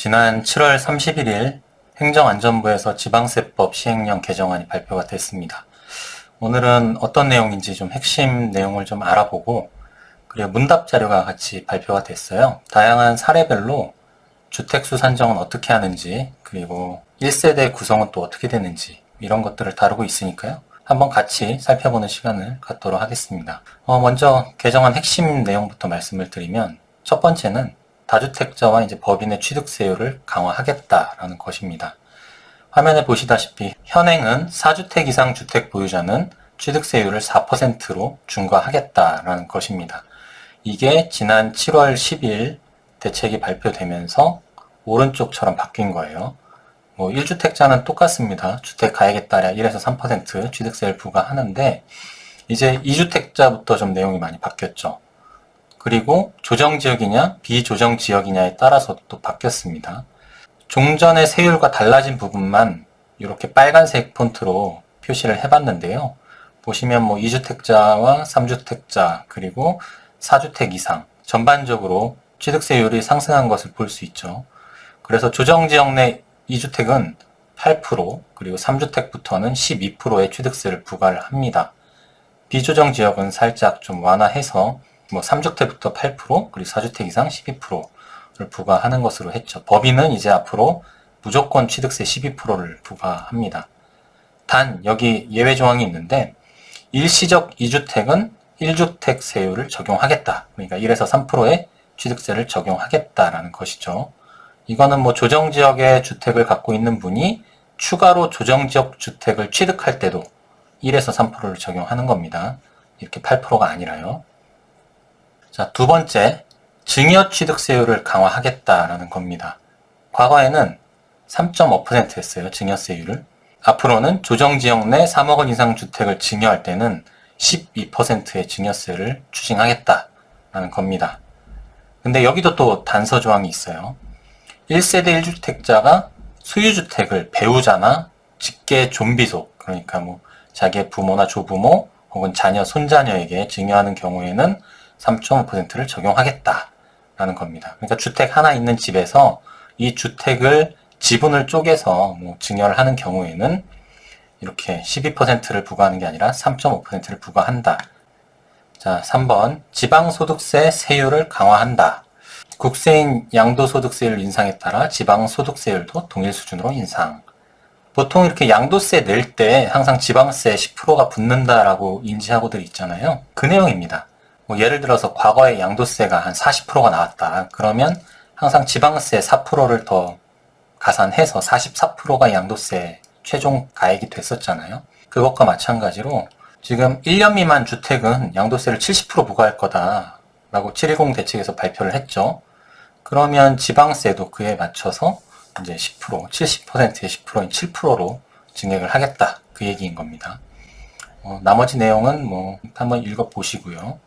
지난 7월 31일 행정안전부에서 지방세법 시행령 개정안이 발표가 됐습니다. 오늘은 어떤 내용인지 좀 핵심 내용을 좀 알아보고, 그리고 문답 자료가 같이 발표가 됐어요. 다양한 사례별로 주택수 산정은 어떻게 하는지, 그리고 1세대 구성은 또 어떻게 되는지, 이런 것들을 다루고 있으니까요. 한번 같이 살펴보는 시간을 갖도록 하겠습니다. 먼저 개정안 핵심 내용부터 말씀을 드리면, 첫 번째는 다주택자와 이제 법인의 취득세율을 강화하겠다라는 것입니다. 화면에 보시다시피 현행은 4주택 이상 주택 보유자는 취득세율을 4%로 중과하겠다라는 것입니다. 이게 지난 7월 10일 대책이 발표되면서 오른쪽처럼 바뀐 거예요. 1주택자는 똑같습니다. 주택 가액에 따라 1에서 3% 취득세를 부과하는데, 이제 2주택자부터 좀 내용이 많이 바뀌었죠. 그리고 조정지역이냐 비조정지역이냐에 따라서 또 바뀌었습니다. 종전의 세율과 달라진 부분만 이렇게 빨간색 폰트로 표시를 해봤는데요. 보시면 2주택자와 3주택자 그리고 4주택 이상 전반적으로 취득세율이 상승한 것을 볼 수 있죠. 그래서 조정지역 내 2주택은 8%, 그리고 3주택부터는 12%의 취득세를 부과를 합니다. 비조정지역은 살짝 좀 완화해서 3주택부터 8%, 그리고 4주택 이상 12%를 부과하는 것으로 했죠. 법인은 이제 앞으로 무조건 취득세 12%를 부과합니다. 단 여기 예외 조항이 있는데, 일시적 2주택은 1주택 세율을 적용하겠다. 그러니까 1에서 3%의 취득세를 적용하겠다라는 것이죠. 이거는 조정지역의 주택을 갖고 있는 분이 추가로 조정지역 주택을 취득할 때도 1에서 3%를 적용하는 겁니다. 이렇게 8%가 아니라요. 자, 두 번째, 증여취득세율을 강화하겠다라는 겁니다. 과거에는 3.5%였어요, 증여세율을. 앞으로는 조정지역 내 3억 원 이상 주택을 증여할 때는 12%의 증여세를 추징하겠다라는 겁니다. 근데 여기도 또 단서 조항이 있어요. 1세대 1주택자가 소유주택을 배우자나 직계 좀비속, 그러니까 자기의 부모나 조부모 혹은 자녀, 손자녀에게 증여하는 경우에는 3.5%를 적용하겠다라는 겁니다. 그러니까 주택 하나 있는 집에서 이 주택을 지분을 쪼개서 증여를 하는 경우에는 이렇게 12%를 부과하는 게 아니라 3.5%를 부과한다. 자, 3번 지방소득세 세율을 강화한다. 국세인 양도소득세율 인상에 따라 지방소득세율도 동일 수준으로 인상. 보통 이렇게 양도세 낼 때 항상 지방세 10%가 붙는다라고 인지하고들 있잖아요. 그 내용입니다. 예를 들어서 과거에 양도세가 한 40%가 나왔다. 그러면 항상 지방세 4%를 더 가산해서 44%가 양도세 최종 가액이 됐었잖아요. 그것과 마찬가지로 지금 1년 미만 주택은 양도세를 70% 부과할 거다라고 710 대책에서 발표를 했죠. 그러면 지방세도 그에 맞춰서 이제 10%, 70%의 10%인 7%로 증액을 하겠다. 그 얘기인 겁니다. 나머지 내용은 한번 읽어보시고요.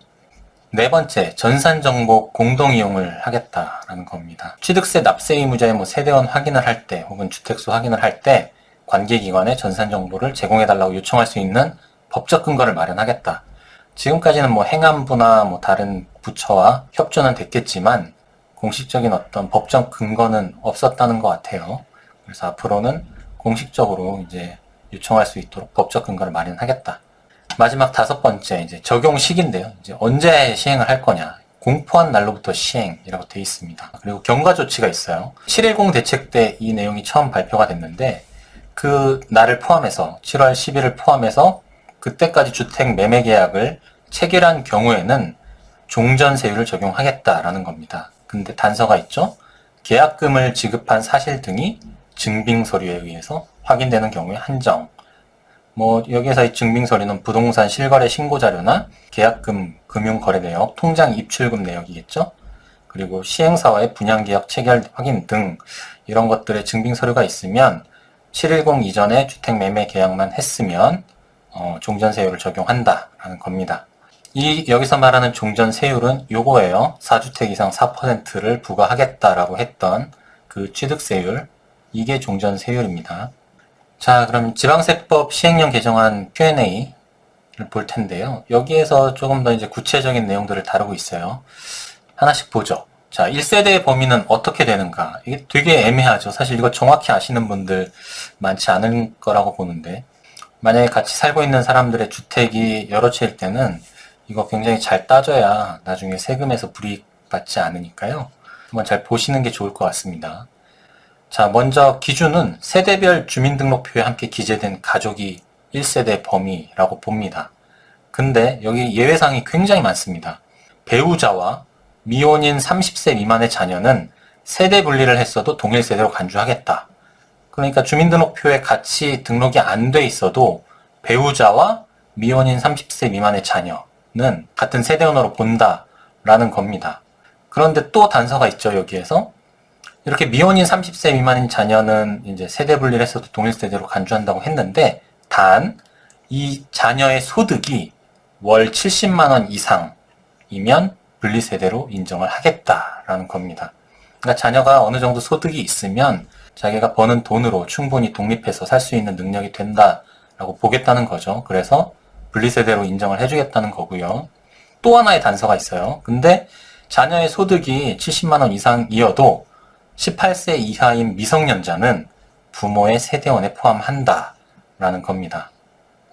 네 번째, 전산정보 공동이용을 하겠다라는 겁니다. 취득세 납세 의무자의 세대원 확인을 할 때 혹은 주택수 확인을 할 때 관계기관에 전산정보를 제공해달라고 요청할 수 있는 법적 근거를 마련하겠다. 지금까지는 행안부나 다른 부처와 협조는 됐겠지만 공식적인 어떤 법적 근거는 없었다는 것 같아요. 그래서 앞으로는 공식적으로 이제 요청할 수 있도록 법적 근거를 마련하겠다. 마지막 다섯 번째, 이제 적용 시기인데요. 이제 언제 시행을 할 거냐. 공포한 날로부터 시행이라고 되어 있습니다. 그리고 경과 조치가 있어요. 710 대책 때 이 내용이 처음 발표가 됐는데, 그 날을 포함해서 7월 10일을 포함해서 그때까지 주택 매매 계약을 체결한 경우에는 종전세율을 적용하겠다라는 겁니다. 근데 단서가 있죠. 계약금을 지급한 사실 등이 증빙서류에 의해서 확인되는 경우에 한정. 여기에서 이 증빙서류는 부동산 실거래 신고자료나 계약금, 금융거래내역, 통장 입출금 내역이겠죠. 그리고 시행사와의 분양계약 체결 확인 등 이런 것들의 증빙서류가 있으면 710 이전에 주택매매 계약만 했으면 종전세율을 적용한다라는 겁니다. 여기서 말하는 종전세율은 요거예요. 4주택 이상 4%를 부과하겠다라고 했던 그 취득세율, 이게 종전세율입니다. 자, 그럼 지방세법 시행령 개정안 Q&A를 볼 텐데요. 여기에서 조금 더 이제 구체적인 내용들을 다루고 있어요. 하나씩 보죠. 자, 1세대의 범위는 어떻게 되는가? 이게 되게 애매하죠. 사실 이거 정확히 아시는 분들 많지 않을 거라고 보는데, 만약에 같이 살고 있는 사람들의 주택이 여러 채일 때는 이거 굉장히 잘 따져야 나중에 세금에서 불이익받지 않으니까요. 한번 잘 보시는 게 좋을 것 같습니다. 자, 먼저 기준은 세대별 주민등록표에 함께 기재된 가족이 1세대 범위라고 봅니다. 근데 여기 예외사항이 굉장히 많습니다. 배우자와 미혼인 30세 미만의 자녀는 세대 분리를 했어도 동일 세대로 간주하겠다. 그러니까 주민등록표에 같이 등록이 안 돼 있어도 배우자와 미혼인 30세 미만의 자녀는 같은 세대원으로 본다라는 겁니다. 그런데 또 단서가 있죠, 여기에서. 이렇게 미혼인 30세 미만인 자녀는 이제 세대 분리를 했어도 동일 세대로 간주한다고 했는데, 단, 이 자녀의 소득이 월 70만 원 이상이면 분리세대로 인정을 하겠다라는 겁니다. 그러니까 자녀가 어느 정도 소득이 있으면 자기가 버는 돈으로 충분히 독립해서 살 수 있는 능력이 된다라고 보겠다는 거죠. 그래서 분리세대로 인정을 해주겠다는 거고요. 또 하나의 단서가 있어요. 근데 자녀의 소득이 70만 원 이상이어도 18세 이하인 미성년자는 부모의 세대원에 포함한다라는 겁니다.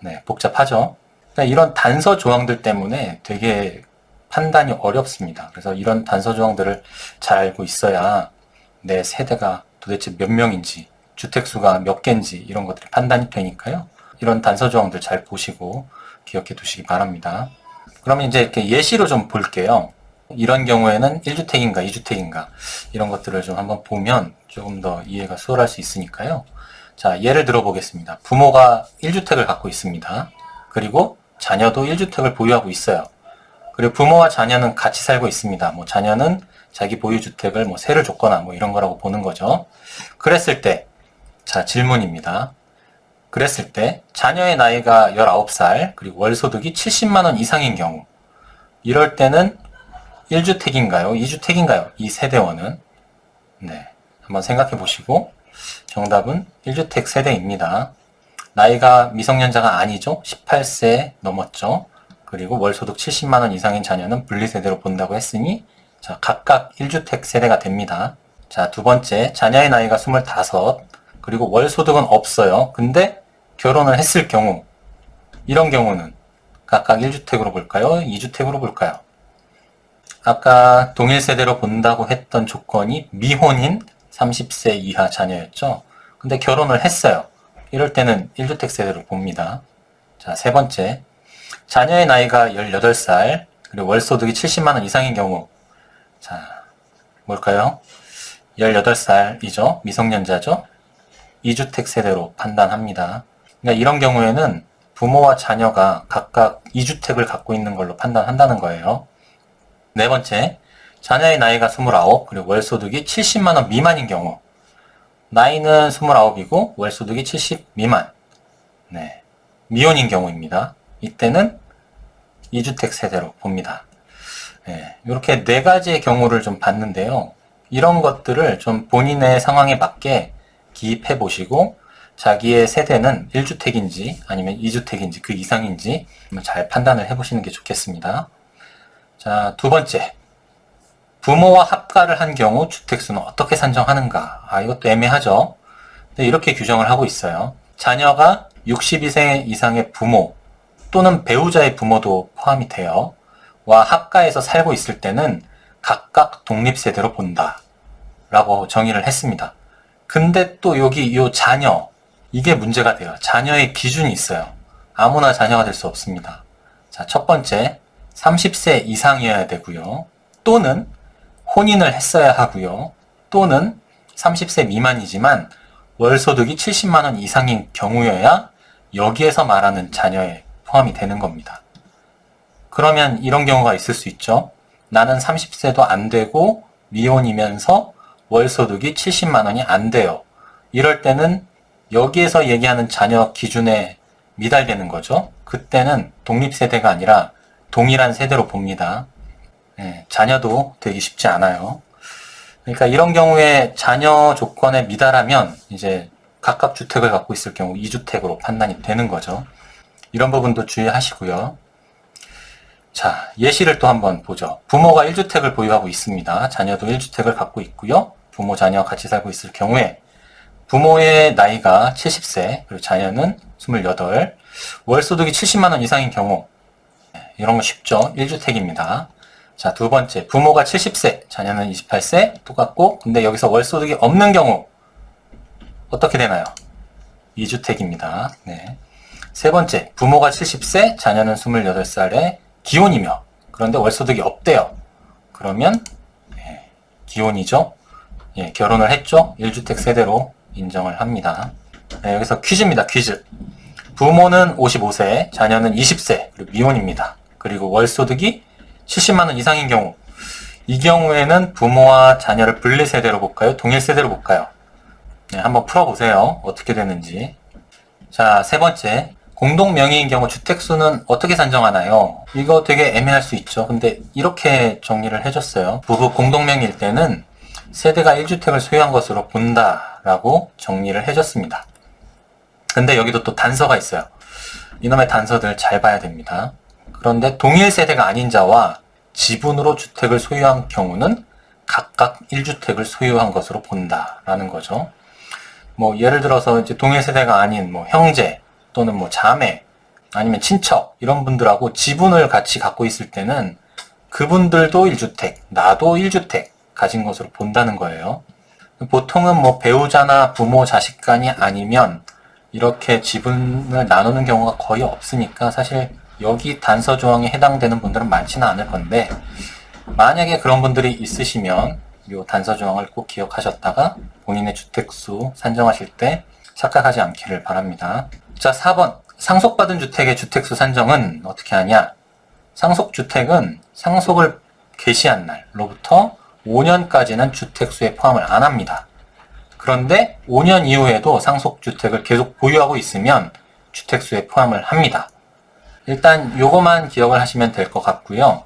네, 복잡하죠? 그러니까 이런 단서 조항들 때문에 되게 판단이 어렵습니다. 그래서 이런 단서 조항들을 잘 알고 있어야 내 세대가 도대체 몇 명인지, 주택수가 몇 개인지 이런 것들이 판단이 되니까요. 이런 단서 조항들 잘 보시고 기억해 두시기 바랍니다. 그러면 이제 이렇게 예시로 좀 볼게요. 이런 경우에는 1주택인가 2주택인가 이런 것들을 좀 한번 보면 조금 더 이해가 수월할 수 있으니까요. 자, 예를 들어 보겠습니다. 부모가 1주택을 갖고 있습니다. 그리고 자녀도 1주택을 보유하고 있어요. 그리고 부모와 자녀는 같이 살고 있습니다. 뭐 자녀는 자기 보유주택을 뭐 세를 줬거나 뭐 이런 거라고 보는 거죠. 그랬을 때, 자, 질문입니다. 그랬을 때 자녀의 나이가 19살 그리고 월 소득이 70만 원 이상인 경우, 이럴 때는 1주택인가요? 2주택인가요? 이 세대원은? 네, 한번 생각해 보시고 정답은 1주택 세대입니다. 나이가 미성년자가 아니죠? 18세 넘었죠? 그리고 월소득 70만 원 이상인 자녀는 분리세대로 본다고 했으니 자, 각각 1주택 세대가 됩니다. 자, 두 번째, 자녀의 나이가 25 그리고 월소득은 없어요. 근데 결혼을 했을 경우, 이런 경우는 각각 1주택으로 볼까요? 2주택으로 볼까요? 아까 동일 세대로 본다고 했던 조건이 미혼인 30세 이하 자녀였죠. 근데 결혼을 했어요. 이럴 때는 1주택 세대로 봅니다. 자, 세 번째, 자녀의 나이가 18살 그리고 월소득이 70만 원 이상인 경우, 자, 뭘까요? 18살이죠. 미성년자죠. 2주택 세대로 판단합니다. 그러니까 이런 경우에는 부모와 자녀가 각각 2주택을 갖고 있는 걸로 판단한다는 거예요. 네 번째, 자녀의 나이가 29 그리고 월소득이 70만 원 미만인 경우, 나이는 29이고 월소득이 70 미만, 네, 미혼인 경우입니다. 이때는 2주택 세대로 봅니다. 네, 이렇게 네 가지의 경우를 좀 봤는데요. 이런 것들을 좀 본인의 상황에 맞게 기입해 보시고 자기의 세대는 1주택인지 아니면 2주택인지 그 이상인지 잘 판단을 해 보시는 게 좋겠습니다. 자, 두 번째, 부모와 합가를 한 경우 주택수는 어떻게 산정하는가? 이것도 애매하죠. 근데 이렇게 규정을 하고 있어요. 자녀가 62세 이상의 부모 또는 배우자의 부모도 포함이 돼요. 와 합가해서 살고 있을 때는 각각 독립세대로 본다 라고 정의를 했습니다. 근데 또 여기 이 자녀, 이게 문제가 돼요. 자녀의 기준이 있어요. 아무나 자녀가 될 수 없습니다. 자, 첫 번째, 30세 이상이어야 되고요. 또는 혼인을 했어야 하고요. 또는 30세 미만이지만 월소득이 70만 원 이상인 경우여야 여기에서 말하는 자녀에 포함이 되는 겁니다. 그러면 이런 경우가 있을 수 있죠. 나는 30세도 안 되고 미혼이면서 월소득이 70만 원이 안 돼요. 이럴 때는 여기에서 얘기하는 자녀 기준에 미달되는 거죠. 그때는 독립세대가 아니라 동일한 세대로 봅니다. 네, 자녀도 되기 쉽지 않아요. 그러니까 이런 경우에 자녀 조건에 미달하면 이제 각각 주택을 갖고 있을 경우 2주택으로 판단이 되는 거죠. 이런 부분도 주의하시고요. 자, 예시를 또 한번 보죠. 부모가 1주택을 보유하고 있습니다. 자녀도 1주택을 갖고 있고요. 부모, 자녀와 같이 살고 있을 경우에 부모의 나이가 70세, 그리고 자녀는 28, 월소득이 70만 원 이상인 경우, 이런 거 쉽죠? 1주택입니다. 자, 두 번째, 부모가 70세, 자녀는 28세, 똑같고, 근데 여기서 월소득이 없는 경우, 어떻게 되나요? 2주택입니다. 네. 세 번째, 부모가 70세, 자녀는 28살에 기혼이며, 그런데 월소득이 없대요. 그러면, 기혼이죠? 예, 결혼을 했죠? 1주택 세대로 인정을 합니다. 네, 여기서 퀴즈입니다, 퀴즈. 부모는 55세, 자녀는 20세, 그리고 미혼입니다. 그리고 월소득이 70만원 이상인 경우, 이 경우에는 부모와 자녀를 분리세대로 볼까요? 동일세대로 볼까요? 네, 한번 풀어보세요. 어떻게 되는지. 자, 세 번째. 공동명의인 경우 주택수는 어떻게 산정하나요? 이거 되게 애매할 수 있죠. 근데 이렇게 정리를 해줬어요. 부부 공동명의일 때는 세대가 1주택을 소유한 것으로 본다라고 정리를 해줬습니다. 근데 여기도 또 단서가 있어요. 이놈의 단서들 잘 봐야 됩니다. 그런데 동일 세대가 아닌 자와 지분으로 주택을 소유한 경우는 각각 1주택을 소유한 것으로 본다라는 거죠. 뭐 예를 들어서 이제 동일 세대가 아닌 뭐 형제 또는 뭐 자매 아니면 친척 이런 분들하고 지분을 같이 갖고 있을 때는 그분들도 1주택, 나도 1주택 가진 것으로 본다는 거예요. 보통은 뭐 배우자나 부모, 자식 간이 아니면 이렇게 지분을 나누는 경우가 거의 없으니까 사실 여기 단서 조항에 해당되는 분들은 많지는 않을 건데 만약에 그런 분들이 있으시면 이 단서 조항을 꼭 기억하셨다가 본인의 주택수 산정하실 때 착각하지 않기를 바랍니다. 자, 4번. 상속받은 주택의 주택수 산정은 어떻게 하냐? 상속주택은 상속을 개시한 날로부터 5년까지는 주택수에 포함을 안 합니다. 그런데 5년 이후에도 상속주택을 계속 보유하고 있으면 주택수에 포함을 합니다. 일단 요거만 기억을 하시면 될 것 같고요.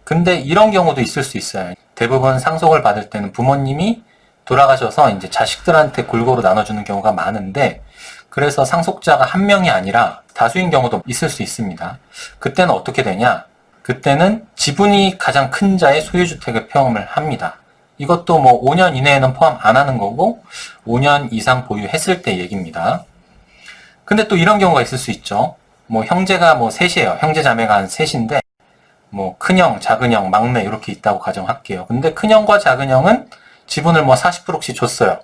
근데 이런 경우도 있을 수 있어요. 대부분 상속을 받을 때는 부모님이 돌아가셔서 이제 자식들한테 골고루 나눠주는 경우가 많은데 그래서 상속자가 한 명이 아니라 다수인 경우도 있을 수 있습니다. 그때는 어떻게 되냐? 그때는 지분이 가장 큰 자의 소유주택을 포함을 합니다. 이것도 뭐 5년 이내에는 포함 안 하는 거고 5년 이상 보유했을 때 얘기입니다. 근데 또 이런 경우가 있을 수 있죠. 뭐 형제가 뭐 셋이에요. 형제 자매가 한 셋인데 뭐 큰형, 작은형, 막내 이렇게 있다고 가정할게요. 근데 큰형과 작은형은 지분을 뭐 40%씩 줬어요.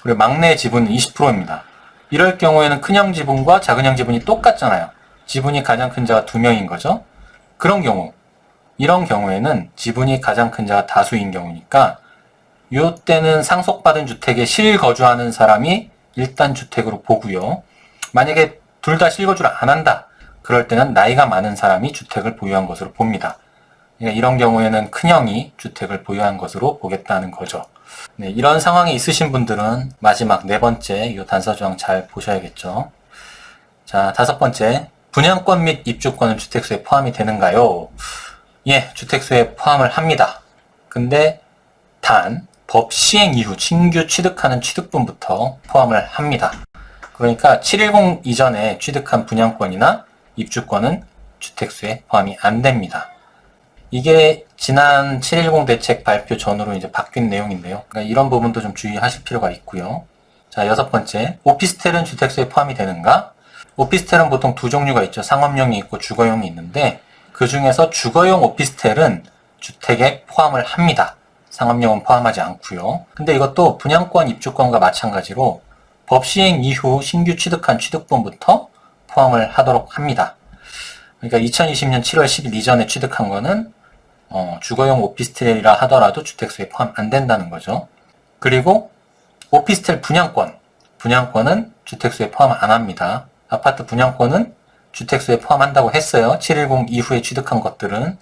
그리고 막내의 지분은 20%입니다. 이럴 경우에는 큰형 지분과 작은형 지분이 똑같잖아요. 지분이 가장 큰 자가 2명인 거죠. 그런 경우, 이런 경우에는 지분이 가장 큰 자가 다수인 경우니까 이때는 상속받은 주택에 실거주하는 사람이 일단 주택으로 보고요. 만약에 둘 다 실거주를 안 한다. 그럴 때는 나이가 많은 사람이 주택을 보유한 것으로 봅니다. 그러니까 이런 경우에는 큰형이 주택을 보유한 것으로 보겠다는 거죠. 네, 이런 상황이 있으신 분들은 마지막 네 번째 이 단서 조항 잘 보셔야겠죠. 자, 5번째. 분양권 및 입주권은 주택수에 포함이 되는가요? 예, 주택수에 포함을 합니다. 근데 단 법 시행 이후 신규 취득하는 취득분부터 포함을 합니다. 그러니까 710 이전에 취득한 분양권이나 입주권은 주택수에 포함이 안 됩니다. 이게 지난 710 대책 발표 전후로 이제 바뀐 내용인데요. 그러니까 이런 부분도 좀 주의하실 필요가 있고요. 자, 6번째. 오피스텔은 주택수에 포함이 되는가? 오피스텔은 보통 두 종류가 있죠. 상업용이 있고 주거용이 있는데 그 중에서 주거용 오피스텔은 주택에 포함을 합니다. 상업용은 포함하지 않고요. 근데 이것도 분양권, 입주권과 마찬가지로 법 시행 이후 신규 취득한 취득분부터 포함을 하도록 합니다. 그러니까 2020년 7월 10일 이전에 취득한 거는 주거용 오피스텔이라 하더라도 주택수에 포함 안 된다는 거죠. 그리고 오피스텔 분양권은 주택수에 포함 안 합니다. 아파트 분양권은 주택수에 포함한다고 했어요. 710 이후에 취득한 것들은.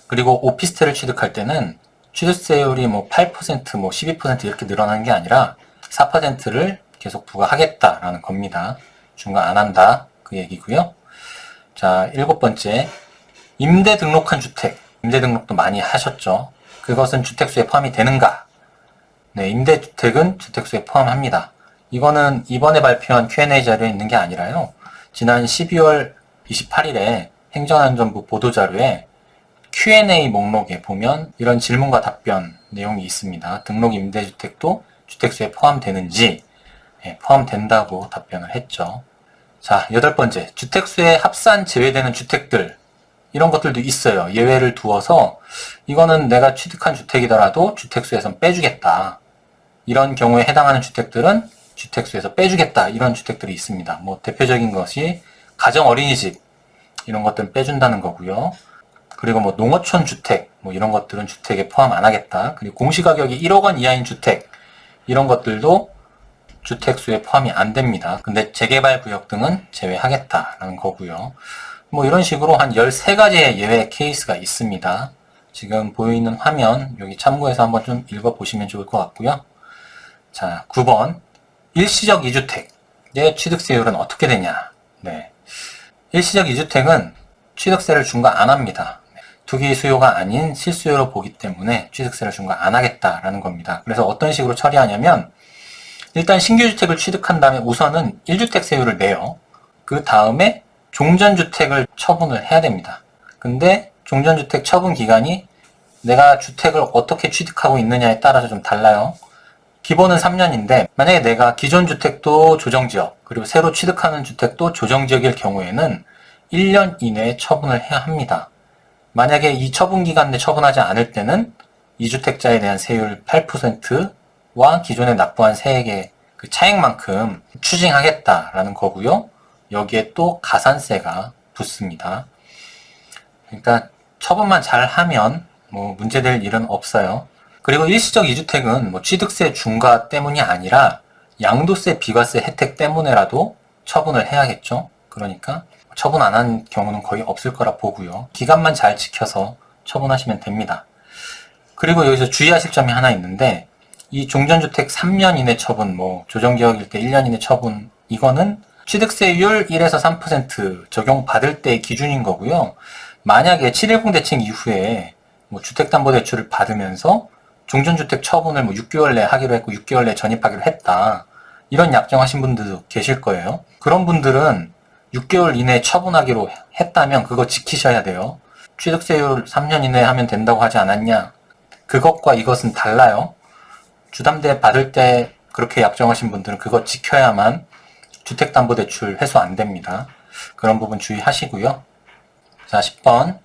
그리고 오피스텔을 취득할 때는 취득세율이 뭐 8%, 뭐 12% 이렇게 늘어나는 게 아니라 4%를 계속 부과하겠다라는 겁니다. 중과 안 한다. 그 얘기고요. 자, 7번째. 임대 등록한 주택. 임대 등록도 많이 하셨죠. 그것은 주택수에 포함이 되는가? 네, 임대주택은 주택수에 포함합니다. 이거는 이번에 발표한 Q&A 자료에 있는 게 아니라요. 지난 12월 28일에 행정안전부 보도자료에 Q&A 목록에 보면 이런 질문과 답변 내용이 있습니다. 등록 임대주택도 주택수에 포함되는지 포함된다고 답변을 했죠. 자, 8번째. 주택수에 합산 제외되는 주택들. 이런 것들도 있어요. 예외를 두어서 이거는 내가 취득한 주택이더라도 주택수에선 빼주겠다. 이런 경우에 해당하는 주택들은 주택수에서 빼주겠다. 이런 주택들이 있습니다. 뭐 대표적인 것이 가정 어린이집 이런 것들은 빼준다는 거고요. 그리고 뭐 농어촌 주택 뭐 이런 것들은 주택에 포함 안 하겠다. 그리고 공시가격이 1억 원 이하인 주택 이런 것들도 주택수에 포함이 안 됩니다. 근데 재개발 구역 등은 제외하겠다라는 거고요. 뭐 이런 식으로 한 13가지의 예외 케이스가 있습니다. 지금 보이는 화면 여기 참고해서 한번 좀 읽어보시면 좋을 것 같고요. 자, 9번 일시적 2주택의 취득세율은 어떻게 되냐. 네. 일시적 2주택은 취득세를 중과 안 합니다. 투기 수요가 아닌 실수요로 보기 때문에 취득세를 중과 안 하겠다라는 겁니다. 그래서 어떤 식으로 처리하냐면 일단 신규주택을 취득한 다음에 우선은 1주택 세율을 내요. 그 다음에 종전주택을 처분을 해야 됩니다. 근데 종전주택 처분 기간이 내가 주택을 어떻게 취득하고 있느냐에 따라서 좀 달라요. 기본은 3년인데 만약에 내가 기존 주택도 조정지역 그리고 새로 취득하는 주택도 조정지역일 경우에는 1년 이내에 처분을 해야 합니다. 만약에 이 처분 기간 내 처분하지 않을 때는 2주택자에 대한 세율 8%와 기존에 납부한 세액의 그 차액만큼 추징하겠다라는 거고요. 여기에 또 가산세가 붙습니다. 그러니까 처분만 잘 하면 뭐 문제될 일은 없어요. 그리고 일시적 2주택은 뭐 취득세 중과 때문이 아니라 양도세, 비과세 혜택 때문에라도 처분을 해야겠죠. 그러니까 처분 안 한 경우는 거의 없을 거라 보고요. 기간만 잘 지켜서 처분하시면 됩니다. 그리고 여기서 주의하실 점이 하나 있는데 이 종전주택 3년 이내 처분, 뭐 조정지역일 때 1년 이내 처분 이거는 취득세율 1에서 3% 적용받을 때의 기준인 거고요. 만약에 7.10 대책 이후에 뭐 주택담보대출을 받으면서 종전주택 처분을 뭐 6개월 내에 하기로 했고 6개월 내에 전입하기로 했다. 이런 약정하신 분들도 계실 거예요. 그런 분들은 6개월 이내에 처분하기로 했다면 그거 지키셔야 돼요. 취득세율 3년 이내에 하면 된다고 하지 않았냐? 그것과 이것은 달라요. 주담대 받을 때 그렇게 약정하신 분들은 그거 지켜야만 주택담보대출 회수 안 됩니다. 그런 부분 주의하시고요. 자, 10번.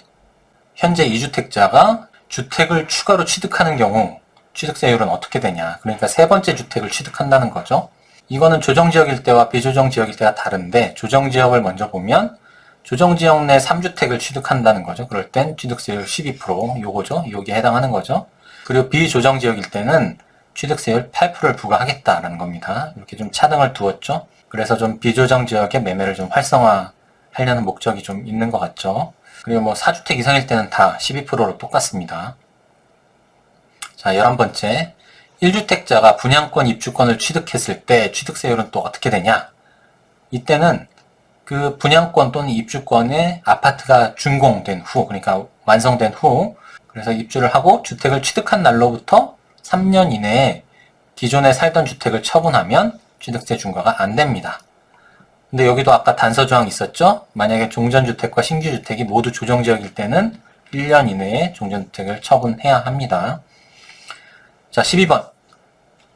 현재 2주택자가 주택을 추가로 취득하는 경우 취득세율은 어떻게 되냐. 그러니까 세 번째 주택을 취득한다는 거죠. 이거는 조정지역일 때와 비조정지역일 때가 다른데 조정지역을 먼저 보면 조정지역 내 3주택을 취득한다는 거죠. 그럴 땐 취득세율 12% 요거죠. 여기에 해당하는 거죠. 그리고 비조정지역일 때는 취득세율 8%를 부과하겠다라는 겁니다. 이렇게 좀 차등을 두었죠. 그래서 좀 비조정 지역의 매매를 좀 활성화하려는 목적이 좀 있는 것 같죠. 그리고 뭐 4주택 이상일 때는 다 12%로 똑같습니다. 자, 11번째. 1주택자가 분양권 입주권을 취득했을 때 취득세율은 또 어떻게 되냐? 이때는 그 분양권 또는 입주권에 아파트가 준공된 후, 그러니까 완성된 후, 그래서 입주를 하고 주택을 취득한 날로부터 3년 이내에 기존에 살던 주택을 처분하면 취득세 중과가 안 됩니다. 근데 여기도 아까 단서 조항 있었죠? 만약에 종전주택과 신규주택이 모두 조정지역일 때는 1년 이내에 종전주택을 처분해야 합니다. 자, 12번.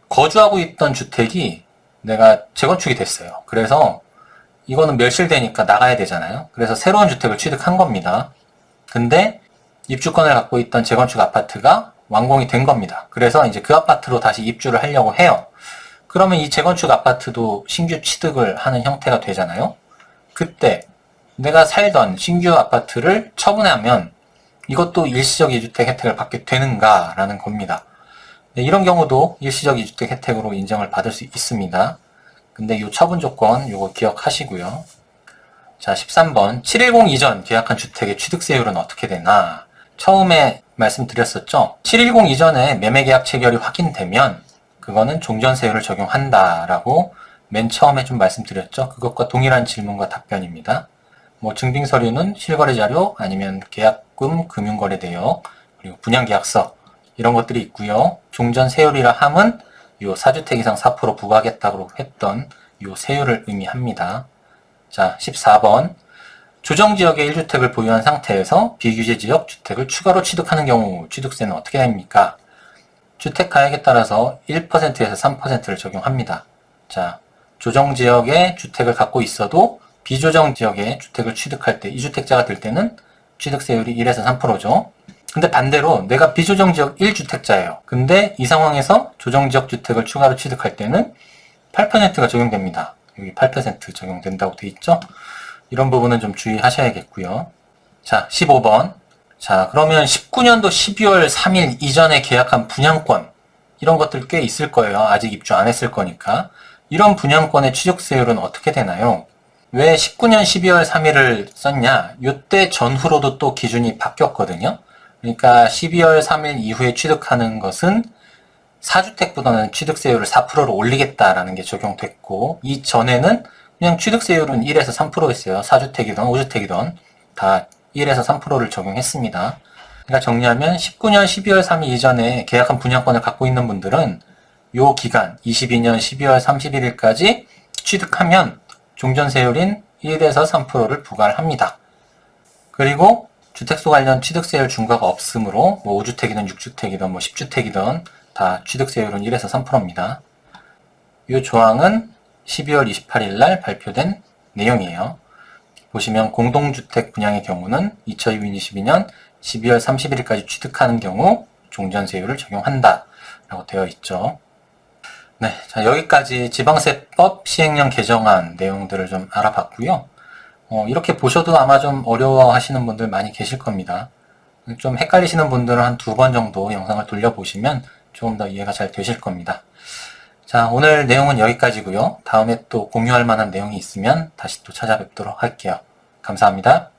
거주하고 있던 주택이 내가 재건축이 됐어요. 그래서 이거는 멸실되니까 나가야 되잖아요. 그래서 새로운 주택을 취득한 겁니다. 근데 입주권을 갖고 있던 재건축 아파트가 완공이 된 겁니다. 그래서 이제 그 아파트로 다시 입주를 하려고 해요. 그러면 이 재건축 아파트도 신규 취득을 하는 형태가 되잖아요. 그때 내가 살던 신규 아파트를 처분하면 이것도 일시적 2주택 혜택을 받게 되는가라는 겁니다. 네, 이런 경우도 일시적 2주택 혜택으로 인정을 받을 수 있습니다. 근데 이 처분 조건 요거 기억하시고요. 자, 13번. 710 이전 계약한 주택의 취득세율은 어떻게 되나? 처음에 말씀드렸었죠. 710 이전에 매매계약 체결이 확인되면 그거는 종전세율을 적용한다라고 맨 처음에 좀 말씀드렸죠. 그것과 동일한 질문과 답변입니다. 뭐 증빙서류는 실거래자료 아니면 계약금, 금융거래대역, 그리고 분양계약서 이런 것들이 있고요. 종전세율이라 함은 요 4주택 이상 4% 부과하겠다고 했던 요 세율을 의미합니다. 자, 14번. 조정지역의 1주택을 보유한 상태에서 비규제지역 주택을 추가로 취득하는 경우 취득세는 어떻게 됩니까? 주택 가액에 따라서 1%에서 3%를 적용합니다. 자, 조정지역의 주택을 갖고 있어도 비조정지역의 주택을 취득할 때 2주택자가 될 때는 취득세율이 1에서 3%죠. 근데 반대로 내가 비조정지역 1주택자예요. 근데 이 상황에서 조정지역 주택을 추가로 취득할 때는 8%가 적용됩니다. 여기 8% 적용된다고 돼 있죠? 이런 부분은 좀 주의하셔야겠고요. 자, 15번. 자, 그러면 19년도 12월 3일 이전에 계약한 분양권, 이런 것들 꽤 있을 거예요. 아직 입주 안 했을 거니까. 이런 분양권의 취득세율은 어떻게 되나요? 왜 19년 12월 3일을 썼냐? 이때 전후로도 또 기준이 바뀌었거든요. 그러니까 12월 3일 이후에 취득하는 것은 4주택보다는 취득세율을 4%로 올리겠다라는 게 적용됐고, 이전에는 그냥 취득세율은 1에서 3%였어요. 4주택이든 5주택이든 다 1에서 3%를 적용했습니다. 그러니까 정리하면 19년 12월 3일 이전에 계약한 분양권을 갖고 있는 분들은 요 기간 22년 12월 31일까지 취득하면 종전세율인 1에서 3%를 부과를 합니다. 그리고 주택수 관련 취득세율 중과가 없으므로 5주택이든 6주택이든 10주택이든 다 취득세율은 1에서 3%입니다. 이 조항은 12월 28일 날 발표된 내용이에요. 보시면 공동주택 분양의 경우는 2022년 12월 31일까지 취득하는 경우 종전세율을 적용한다 라고 되어 있죠. 네, 자, 여기까지 지방세법 시행령 개정안 내용들을 좀 알아봤고요. 이렇게 보셔도 아마 좀 어려워하시는 분들 많이 계실 겁니다. 좀 헷갈리시는 분들은 한 2번 정도 영상을 돌려보시면 조금 더 이해가 잘 되실 겁니다. 자, 오늘 내용은 여기까지고요. 다음에 또 공유할 만한 내용이 있으면 다시 또 찾아뵙도록 할게요. 감사합니다.